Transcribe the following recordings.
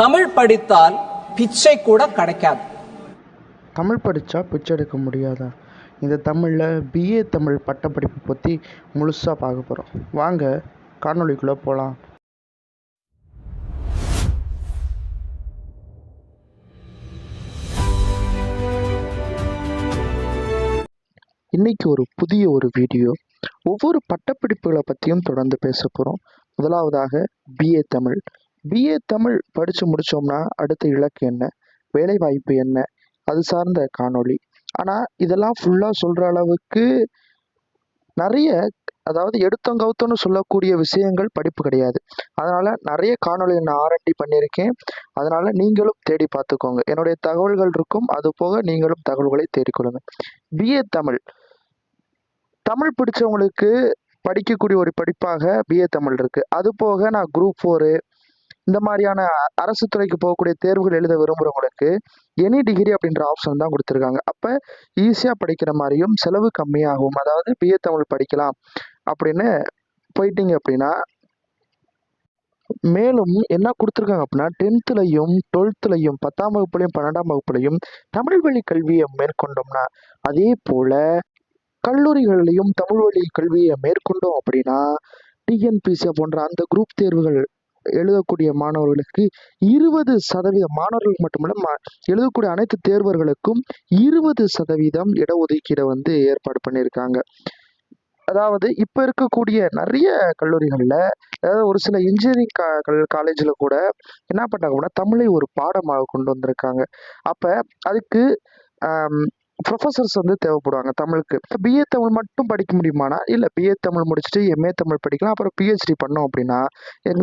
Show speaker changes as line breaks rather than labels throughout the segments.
தமிழ் படித்தால் பிச்சை கூட கிடைக்காது.
தமிழ் படித்தா பிச்சை எடுக்க முடியாதா? இந்த தமிழில் பிஏ தமிழ் பட்டப்படிப்பு பற்றி முழுசாக பார்க்க போகிறோம். வாங்க காணொளிக்குள்ளே போகலாம். இன்றைக்கி ஒரு புதிய வீடியோ. ஒவ்வொரு பட்டப்படிப்புகளை பற்றியும் தொடர்ந்து பேச போகிறோம். முதலாவதாக பிஏ தமிழ். பிஏ தமிழ் படித்து முடித்தோம்னா அடுத்த இலக்கு என்ன, வேலைவாய்ப்பு என்ன, அது சார்ந்த காணொளி. ஆனால் இதெல்லாம் ஃபுல்லாக சொல்கிற அளவுக்கு நிறைய, அதாவது எடுத்தங்கவுத்தன்னு சொல்லக்கூடிய விஷயங்கள் படிப்பு கிடையாது. அதனால் நிறைய காணொலியை நான் ஆர்என்டி பண்ணியிருக்கேன். அதனால் நீங்களும் தேடி பார்த்துக்கோங்க. என்னுடைய தகவல்கள் இருக்கும், அது போக நீங்களும் தகவல்களை தேடிக்கொள்ளுங்க. பிஏ தமிழ் தமிழ் பிடிச்சவங்களுக்கு படிக்கக்கூடிய ஒரு படிப்பாக பிஏ தமிழ் இருக்குது. அது போக நான் குரூப் 4 இந்த மாதிரியான அரசு துறைக்கு போகக்கூடிய தேர்வுகள் எழுத விரும்புகிறவங்களுக்கு எனி டிகிரி அப்படின்ற ஆப்ஷன் தான் கொடுத்துருக்காங்க. அப்போ ஈஸியாக படிக்கிற மாதிரியும் செலவு கம்மியாகும். அதாவது பிஏ தமிழ் படிக்கலாம் அப்படின்னு போயிட்டீங்க அப்படின்னா, மேலும் என்ன கொடுத்துருக்காங்க அப்படின்னா 10th-லையும் 12th-லையும் 10ஆம் வகுப்புலையும் 12ஆம் வகுப்புலையும் தமிழ் வழி கல்வியை மேற்கொண்டோம்னா, அதே போல் கல்லூரிகளிலையும் தமிழ் வழி கல்வியை மேற்கொண்டோம் அப்படின்னா டிஎன்பிசி போன்ற அந்த குரூப் தேர்வுகள் எழுதக்கூடிய மாணவர்களுக்கு 20% மாணவர்களுக்கு மட்டுமல்ல, எழுதக்கூடிய அனைத்து தேர்வர்களுக்கும் 20% இடஒதுக்கீடை ஏற்பாடு பண்ணியிருக்காங்க. அதாவது இப்போ இருக்கக்கூடிய நிறைய கல்லூரிகளில், அதாவது ஒரு சில இன்ஜினியரிங் காலேஜில் கூட என்ன பண்ணாங்க அப்படின்னா தமிழை ஒரு பாடமாக கொண்டு வந்திருக்காங்க. அப்போ அதுக்கு ப்ரொஃபஸர்ஸ் தேவைப்படுவாங்க தமிழுக்கு. இப்போ பிஏ தமிழ் மட்டும் படிக்க முடியுமானா இல்லை, பிஏ தமிழ் முடிச்சுட்டு எம்ஏ தமிழ் படிக்கலாம். அப்புறம் பிஹெச்டி பண்ணோம் அப்படின்னா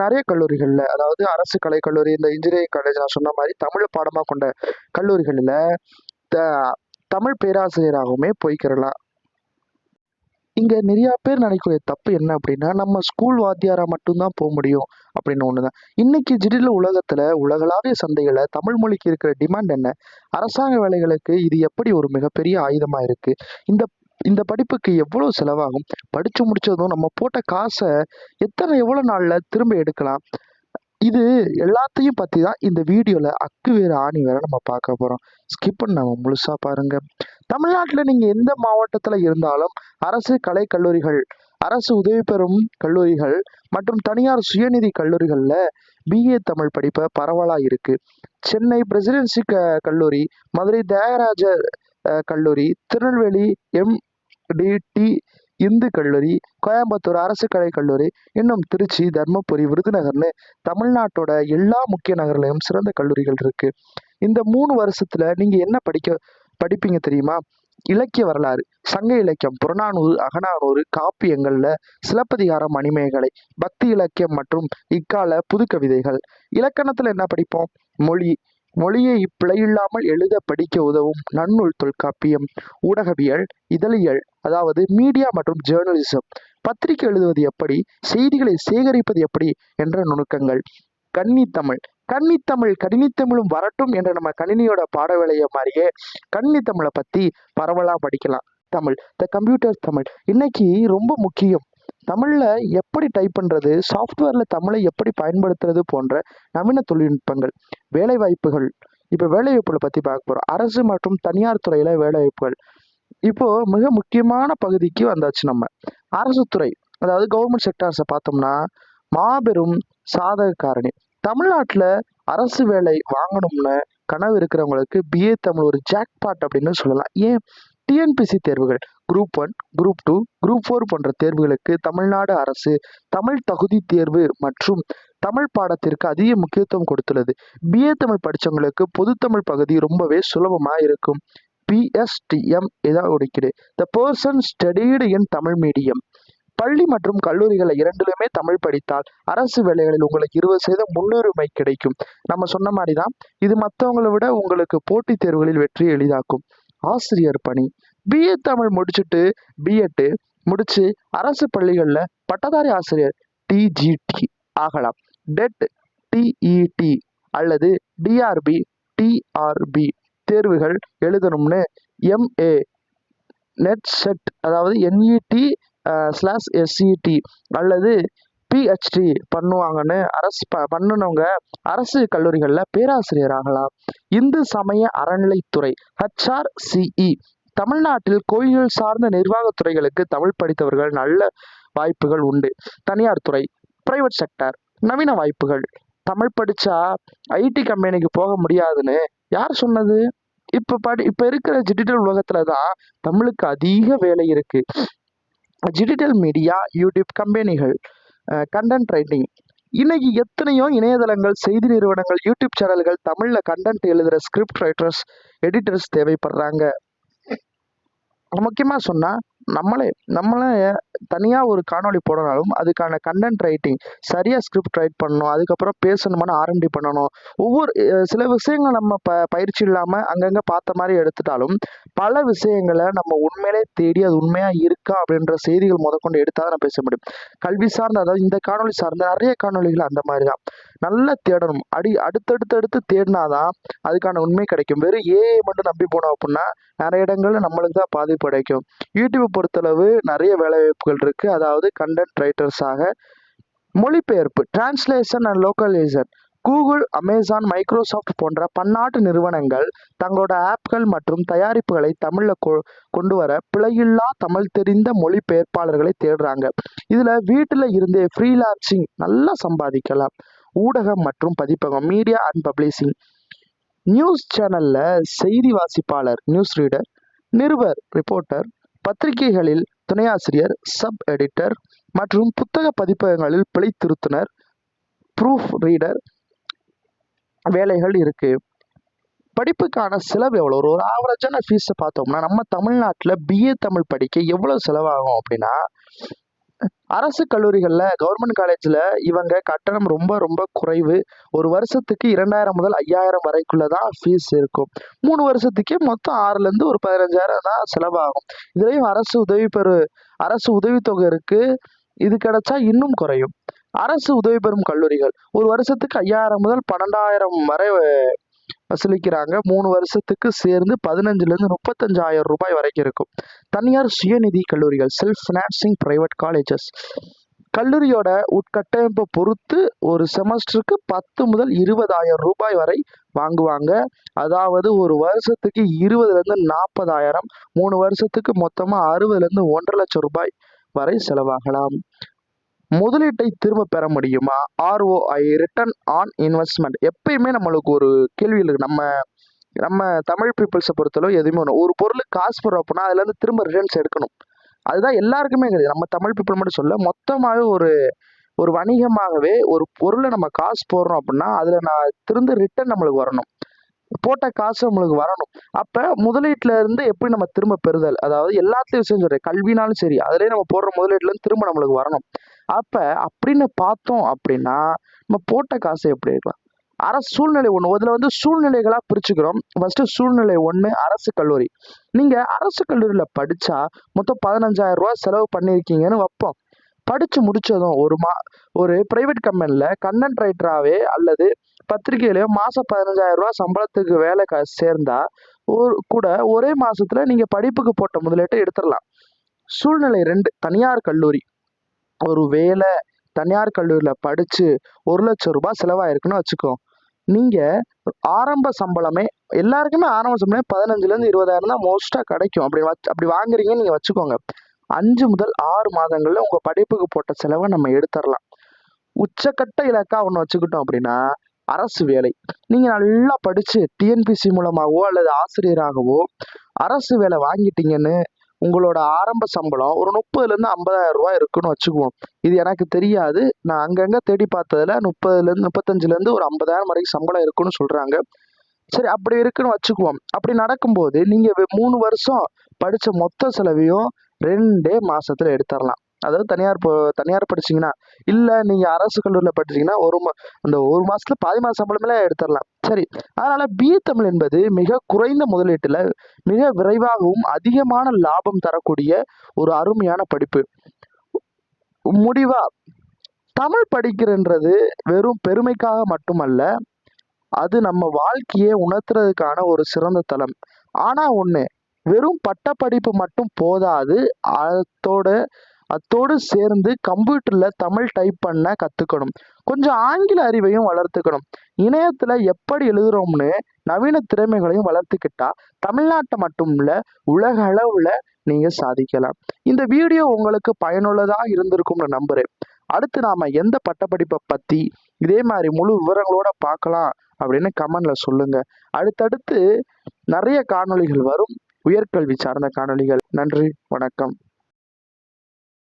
நிறைய கல்லூரிகளில், அதாவது அரசு கலைக்கல்லூரி, இந்த இன்ஜினியரிங் காலேஜ் நான் சொன்ன மாதிரி தமிழ் பாடமாக கொண்ட கல்லூரிகளில் தமிழ் பேராசிரியராகவுமே போய்க்கிறலாம். இங்கே நிறையா பேர் நினைக்கக்கூடிய தப்பு என்ன அப்படின்னா, நம்ம ஸ்கூல் வாத்தியாராக மட்டும்தான் போக முடியும் அப்படின்னு ஒன்று தான். இன்னைக்கு திடீர்னு உலகத்தில் உலகளாவிய சந்தைகளை தமிழ் மொழிக்கு இருக்கிற டிமாண்ட் என்ன, அரசாங்க வேலைகளுக்கு இது எப்படி ஒரு மிகப்பெரிய ஆயுதமாக இருக்குது, இந்த படிப்புக்கு எவ்வளோ செலவாகும், படித்து முடித்ததும் நம்ம போட்ட காசை எவ்வளோ நாளில் திரும்ப எடுக்கலாம், இது எல்லாத்தையும் பற்றி தான் இந்த வீடியோவில் அக்கு வேறு ஆணி வேற நம்ம பார்க்க போகிறோம். ஸ்கிப் பண்ணாம முழுசாக பாருங்கள். தமிழ்நாட்டில் நீங்கள் எந்த மாவட்டத்தில் இருந்தாலும் அரசு கலை கல்லூரிகள், அரசு உதவி பெறும் கல்லூரிகள் மற்றும் தனியார் சுயநிதி கல்லூரிகளில் பிஏ தமிழ் படிப்பை பரவலாக இருக்குது. சென்னை பிரசிடென்சி கல்லூரி, மதுரை தியாகராஜர் கல்லூரி, திருநெல்வேலி MDT இந்து கல்லூரி, கோயம்புத்தூர் அரசு கலை கல்லூரி, இன்னும் திருச்சி, தர்மபுரி, விருதுநகர்னு தமிழ்நாட்டோட எல்லா முக்கிய நகர்லையும் சிறந்த கல்லூரிகள் இருக்கு. இந்த 3 வருஷத்துல நீங்க என்ன படிப்பீங்க தெரியுமா? இலக்கிய வரலாறு, சங்க இலக்கியம், புறநானூறு, அகநானூறு, காப்பியங்கள்ல சிலப்பதிகாரம், மணிமேகலை, பக்தி இலக்கியம் மற்றும் இக்கால புது கவிதைகள். இலக்கணத்துல என்ன படிப்போம்? மொழியை பிழையில்லாமல் எழுத படிக்க உதவும் நன்னூல் தொல்காப்பியம், ஊடகவியல், இதழியல், அதாவது மீடியா மற்றும் ஜேர்னலிசம், பத்திரிகை எழுதுவது எப்படி, செய்திகளை சேகரிப்பது எப்படி என்ற நுணுக்கங்கள், கன்னித்தமிழ். கணினித்தமிழும் வரட்டும் என்ற நம்ம கணினியோட பாடவேளைய மாதிரியே கன்னித்தமிழை பத்தி பரவலா படிக்கலாம். தமிழ், த கம்ப்யூட்டர் தமிழ் இன்னைக்கு ரொம்ப முக்கியம். தமிழ்ல எப்படி டைப் பண்றது, சாஃப்ட்வேர்ல தமிழை எப்படி பயன்படுத்துறது போன்ற நவீன தொழில்நுட்பங்கள். வேலைவாய்ப்புகள், இப்போ வேலைவாய்ப்புகளை பத்தி பார்க்க போறோம். அரசு மற்றும் தனியார் துறையில வேலைவாய்ப்புகள். இப்போ மிக முக்கியமான பகுதிக்கு வந்தாச்சு. நம்ம அரசு துறை, அதாவது கவர்மெண்ட் செக்டார்ஸை பார்த்தோம்னா மாபெரும் சாதக காரணி. தமிழ்நாட்டில் அரசு வேலை வாங்கணும்னு கனவு இருக்கிறவங்களுக்கு பிஏ தமிழ் ஒரு ஜாக்பாட் அப்படின்னு சொல்லலாம். ஏன்? டிஎன்பிசி தேர்வுகள், குரூப் 1, குரூப் 2, குரூப் 4 போன்ற தேர்வுகளுக்கு தமிழ்நாடு அரசு தமிழ் தகுதி தேர்வு மற்றும் தமிழ் பாடத்திற்கு அதிக முக்கியத்துவம் கொடுத்துள்ளது. பிஏ தமிழ் படித்தவங்களுக்கு பொதுத்தமிழ் பகுதி ரொம்பவே சுலபமாக இருக்கும். PSTM இதான் ஒதுக்கீடு, the person studied in Tamil medium. பள்ளி மற்றும் கல்லூரிகளை இரண்டிலுமே தமிழ் படித்தால் அரசு வேலைகளில் உங்களுக்கு 20% முன்னுரிமை கிடைக்கும். நம்ம சொன்ன மாதிரி தான் இது மற்றவங்களை விட உங்களுக்கு போட்டித் தேர்வுகளில் வெற்றி எளிதாக்கும். ஆசிரியர் பணி, பிஏ தமிழ் முடிச்சுட்டு பிஎட் முடிச்சு அரசு பள்ளிகளில் பட்டதாரி ஆசிரியர் TGT ஆகலாம். டெட், TET அல்லது DRB, TRB தேர்வுகள் எழுதணும்னு MA நெட் செட், அதாவது NET/SET அல்லது பிஹெச்டி பண்ணுவாங்கன்னு பண்ணுனவங்க அரசு கல்லூரிகள்ல பேராசிரியர் ஆகலாம். இந்து சமய அறநிலைத்துறை HRCE தமிழ்நாட்டில் கோயில்கள் சார்ந்த நிர்வாகத் துறைகளுக்கு தமிழ் படித்தவர்கள் நல்ல வாய்ப்புகள் உண்டு. தனியார் துறை பிரைவேட் செக்டர் நவீன வாய்ப்புகள். தமிழ் படிச்சா ஐடி கம்பெனிக்கு போக முடியாதுன்னு யார் சொன்னது? இப்ப இருக்கிற டிஜிட்டல் உலகத்துல தான் தமிழுக்கு அதிக வேலை இருக்கு. டிஜிட்டல் மீடியா, யூடியூப் கம்பெனிகள், கண்டென்ட் ரைட்டிங். இன்னைக்கு எத்தனையோ இணையதளங்கள், செய்தி நிறுவனங்கள், யூடியூப் சேனல்கள் தமிழ்ல கண்டென்ட் எழுதுற ஸ்கிரிப்ட் ரைட்டர்ஸ், எடிட்டர்ஸ் தேவைப்படுறாங்க. முக்கியமா சொன்னா நம்மளே தனியா ஒரு காணொளி போடனாலும் அதுக்கான கண்டென்ட் ரைட்டிங், சரியா ஸ்கிரிப்ட் ரைட் பண்ணணும், அதுக்கப்புறம் பேசணுமான R&D பண்ணணும். ஒவ்வொரு சில விஷயங்கள் நம்ம பயிற்சி இல்லாம அங்கங்க பார்த்த மாதிரி எடுத்துட்டாலும் பல விஷயங்களை நம்ம உண்மையிலே தேடி அது உண்மையா இருக்கா அப்படின்ற செய்திகள் முதற்கொண்டு எடுத்தாதான் நான் பேச முடியும். கல்வி சார்ந்த, அதாவது இந்த காணொளி சார்ந்த நிறைய காணொளிகள் அந்த மாதிரிதான். நல்லா தேடணும். அடுத்தடுத்து தேடினாதான் அதுக்கான உண்மை கிடைக்கும். வெறும் AI மட்டும் நம்பி போனோம் அப்படின்னா நிறைய இடங்கள்ல நம்மளுக்கு தான் பாதிப்பு கிடைக்கும். யூடியூப் பொறுத்தளவு நிறைய வேலை வாய்ப்புகள் இருக்கு. அதாவது கண்டென்ட் ரைட்டர்ஸாக, மொழிபெயர்ப்பு, translation and localisation. Google, Amazon, Microsoft போன்ற பன்னாட்டு நிறுவனங்கள் தங்களோட ஆப்கள் மற்றும் தயாரிப்புகளை தமிழ்ல கொண்டு வர பிழையில்லா தமிழ் தெரிந்த மொழிபெயர்ப்பாளர்களை தேடுறாங்க. இதுல வீட்டுல இருந்தே ஃப்ரீலான்சிங் நல்லா சம்பாதிக்கலாம். ஊடகம் மற்றும் பதிப்பகம், மீடியா அண்ட் பப்ளிஷிங். நியூஸ் சேனல்ல செய்தி வாசிப்பாளர், நியூஸ் ரீடர், நிருபர், ரிப்போர்ட்டர், பத்திரிகைகளில் துணையாசிரியர், சப் எடிட்டர் மற்றும் புத்தக பதிப்பகங்களில் பிழை திருத்துனர், ப்ரூஃப் ரீடர் வேலைகள் இருக்கு. படிப்புக்கான செலவு எவ்வளோ? ஒரு ஆவரேஜான ஃபீஸை பார்த்தோம்னா நம்ம தமிழ்நாட்டில் BA தமிழ் படிக்க எவ்வளோ செலவாகும் அப்படின்னா, அரசு கல்லூரிகளில், கவர்மெண்ட் காலேஜில் இவங்க கட்டணம் ரொம்ப ரொம்ப குறைவு. ஒரு வருஷத்துக்கு 2000 முதல் 5000 வரைக்குள்ள தான் ஃபீஸ் இருக்கும். 3 வருஷத்துக்கே மொத்தம் 6லேருந்து ஒரு 15000 தான் செலவாகும். இதுலேயும் அரசு உதவித்தொகை இருக்கு. இது கிடைச்சா இன்னும் குறையும். அரசு உதவி பெறும் கல்லூரிகள் ஒரு வருஷத்துக்கு 5000 முதல் 12000 வரை வசூலிக்கிறாங்க. 3 வருஷத்துக்கு சேர்ந்து 15லேருந்து 35,000 ரூபாய் வரைக்கும் இருக்கும். தனியார் சுயநிதி கல்லூரிகள், செல்ஃப் ஃபினான்சிங் பிரைவேட் காலேஜஸ். கல்லூரியோட உட்கட்டமைப்பை பொறுத்து ஒரு செமஸ்டருக்கு 10 முதல் 20,000 ரூபாய் வரை வாங்குவாங்க. அதாவது ஒரு வருஷத்துக்கு 20லேருந்து 40,000, 3 வருஷத்துக்கு மொத்தமா 60லேருந்து 1,50,000 லட்சம் ரூபாய் வரை செலவாகலாம். முதலீட்டை திரும்ப பெற முடியுமா? ROI, return on investment. எப்பயுமே நம்மளுக்கு ஒரு கேள்வி இருக்கு. நம்ம தமிழ் பீப்புள்ஸை பொறுத்தளவு எதுவுமே ஒரு பொருளுக்கு காசு போடுறோம் அப்படின்னா அதுல இருந்து திரும்ப ரிட்டர்ன்ஸ் எடுக்கணும். அதுதான் எல்லாருக்குமே கிடையாது. நம்ம தமிழ் பீப்புள் மட்டும் சொல்ல, மொத்தமாகவே ஒரு வணிகமாகவே ஒரு பொருளை நம்ம காசு போடுறோம் அப்படின்னா அதுல திரும்ப ரிட்டர்ன் நம்மளுக்கு வரணும். போட்ட காசு நம்மளுக்கு வரணும். அப்ப முதலீட்டுல இருந்து எப்படி நம்ம திரும்ப பெறுதல், அதாவது எல்லாத்துலயும் விஷயம் சொல்றேன், கல்வினாலும் சரி, அதுலயே நம்ம போடுற முதலீட்டுல இருந்து திரும்ப நம்மளுக்கு வரணும். அப்ப அப்படின்னு பார்த்தோம் அப்படின்னா நம்ம போட்ட காசு எப்படி இருக்கலாம்? அரசு சூழ்நிலை 1, இதுல சூழ்நிலைகளா பிரிச்சுக்கிறோம். ஃபர்ஸ்ட் சூழ்நிலை 1, அரசு கல்லூரி. நீங்க அரசு கல்லூரியில படிச்சா மொத்தம் 15,000 ரூபாய் செலவு பண்ணிருக்கீங்கன்னு வைப்போம். படிச்சு முடிச்சதும் ஒரு பிரைவேட் கம்பெனில கண்டென்ட் ரைட்டராகவே அல்லது பத்திரிகையிலயோ மாசம் 15,000 ரூபாய் சம்பளத்துக்கு வேலை சேர்ந்தா கூட ஒரே மாசத்துல நீங்க படிப்புக்கு போட்ட முதலீட்டை எடுத்துடலாம். சூழ்நிலை 2, தனியார் கல்லூரி. ஒரு வேலை தனியார் கல்லூரியில படிச்சு 1,00,000 ரூபாய் செலவாயிருக்குன்னு வச்சுக்கோ. நீங்க ஆரம்ப சம்பளமே, எல்லாருக்குமே ஆரம்ப சம்பளமே 15லேருந்து 20,000 தான் மோஸ்டா கிடைக்கும். அப்படி வாங்குறீங்கன்னு நீங்க வச்சுக்கோங்க. 5 முதல் 6 மாதங்கள்ல உங்க படிப்புக்கு போட்ட செலவை நம்ம எடுத்துடலாம். உச்சக்கட்ட இலக்கா ஒண்ணு வச்சுக்கிட்டோம் அப்படின்னா அரசு வேலை. நீங்க நல்லா படிச்சு TNPSC மூலமாகவோ அல்லது ஆசிரியராகவோ அரசு வேலை வாங்கிட்டீங்கன்னு உங்களோட ஆரம்ப சம்பளம் ஒரு 30லேருந்து 50,000 ரூபாய் இருக்குன்னு வச்சுக்குவோம். இது எனக்கு தெரியாது. நான் அங்கங்க தேடி பார்த்ததுல 30லேருந்து 35லேருந்து ஒரு 50,000 வரைக்கும் சம்பளம் இருக்குன்னு சொல்றாங்க. சரி, அப்படி இருக்குன்னு வச்சுக்குவோம். அப்படி நடக்கும்போது நீங்க 3 வருஷம் படிச்ச மொத்த செலவையும் 2 மாசத்துல எடுத்துடலாம். அதாவது தனியார் படிச்சீங்கன்னா, இல்ல நீங்க அரசு கல்லூரியில படிச்சீங்கன்னா அந்த ஒரு மாசத்துல பாதி மாச சம்பளமே எடுத்துடலாம். சரி, அதனால BA தமிழ் என்பது மிக குறைந்த முதலீட்டுல மிக விரைவாகவும் அதிகமான லாபம் தரக்கூடிய ஒரு அருமையான படிப்பு. முடிவா, தமிழ் படிக்கிறன்றது வெறும் பெருமைக்காக மட்டுமல்ல, அது நம்ம வாழ்க்கையை உணர்த்துறதுக்கான ஒரு சிறந்த தளம். ஆனா ஒண்ணு, வெறும் பட்டப்படிப்பு மட்டும் போதாது. அதோட அத்தோடு சேர்ந்து கம்ப்யூட்டர்ல தமிழ் டைப் பண்ண கத்துக்கணும். கொஞ்சம் ஆங்கில அறிவையும் வளர்த்துக்கணும். இணையத்துல எப்படி எழுதுறோம்னு நவீன திறமைகளையும் வளர்த்துக்கிட்டா தமிழ்நாட்டை மட்டும் இல்ல, உலக அளவுல நீங்க சாதிக்கலாம். இந்த வீடியோ உங்களுக்கு பயனுள்ளதா இருந்திருக்கும்னு நம்புறேன். அடுத்து நாம எந்த பட்டப்படிப்பை பத்தி இதே மாதிரி முழு விவரங்களோட பார்க்கலாம் அப்படின்னு கமெண்ட்ல சொல்லுங்க. அடுத்தடுத்து நிறைய காணொளிகள் வரும், உயர்கல்வி சார்ந்த காணொளிகள். நன்றி, வணக்கம்.